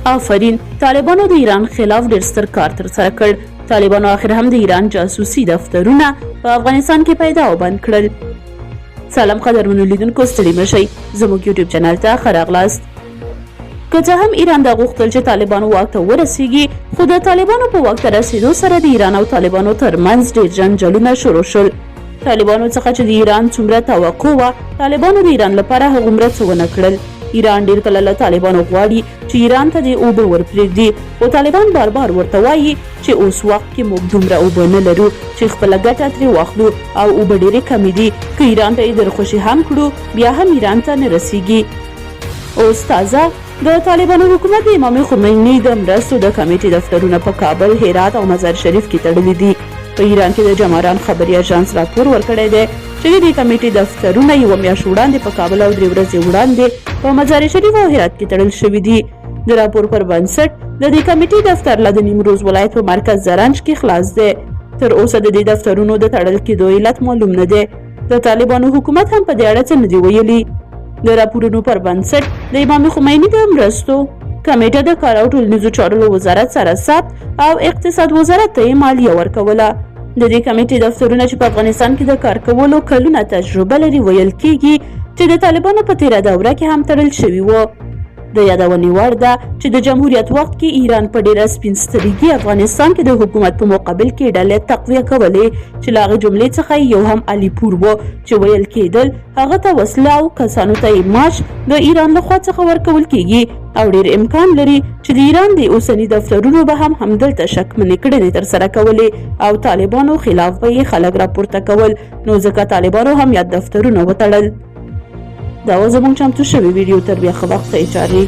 آفرین، طالبانو د ایران خلاف ډېر ستر کار ترسره کړ. طالبانو آخر هم د ایران جاسوسي دفترونه په افغانستان کې پیدا او بند کړل. سلام قدرمنو لیدونکو، ستړي مشئ، زموږ یوټیوب چینل ته ښه راغلاست. که څه هم ایران دا غوښتل چې طالبانو واک ته ورسیږي، خو د طالبانو په واک ته رسیدو سره د ایران او طالبانو ترمنځ ډېر جنجالونه شروع شول. طالبانو څخه چې د ایران څومره توقع وه، طالبانو د ایران لپاره هغومره څه ونه کړل. ایران ډېر کله له طالبانو غواړي چې ایران ته د اوبه ورپرېږدي، خو طالبان بار بار ورته وایي چې اوس وخت کې موږ دومره اوبه نه لرو چې خپله ګټه ترې واخلو او اوبه ډېرې کمې دي. که ایران ته یې درخوشي هم کړو، بیا هم ایران ته نه رسیږي. اوس تازه د طالبانو حکومت د امام خمیني د مرستو د کمیټې دفترونه په کابل، هرات او مزار شریف کې تړلي دي. په ایران کې د جماران خبري اژانس راپور ورکړی دی چې د دې کمیټې دفترونه یوه میاشت وړاندې په کابل او 3 ورځې وړاندې په مزار شریف او هرات کې تړل شوي دي. د راپور پر بنسټ د دې کمیټې دفتر لا د نیمروز ولایت په مرکز زرنج کې خلاص دی. تر اوسه د دې دفترونو د تړل کېدو علت معلوم نه دی. د طالبانو حکومت هم په دې اړه څه نه دي ویلي. د راپورونو پر بنسټ د امام خمیني د مرستو کمیټه د کار او ټولنیزو چارو وزارت سره ثبت او اقتصاد وزارت ته مالیه ورکوله. د دې کمیټې دفترونه چې په افغانستان کې د کار کولو کلونه تجربه لري، ویل کېږي چې د طالبانو په تیره دوره کې هم تړل شوي وو. د یادونې وړ ده چې د جمهوریت وخت کې ایران په ډېره سپین سترګي افغانستان کې د حکومت په مقابل کې ډلې تقویه کولې چې له هغې جملې څخه یو هم علیپور و چې ویل کېدل هغه ته وسله او کسانو ته یې معاش د ایران لخوا څخه ورکول کېږي او ډېر امکان لري چې د ایران د اوسني دفترونو به هم همدلته شکمنې کړنې ترسره کولې او طالبانو خلاف به یې خلک راپورته کول، نو ځکه طالبانو هم یاد دفترونه وتړل. دا و زموږ چمتو شوی ویډیو. تر بیا ښه وخت ته اجازه.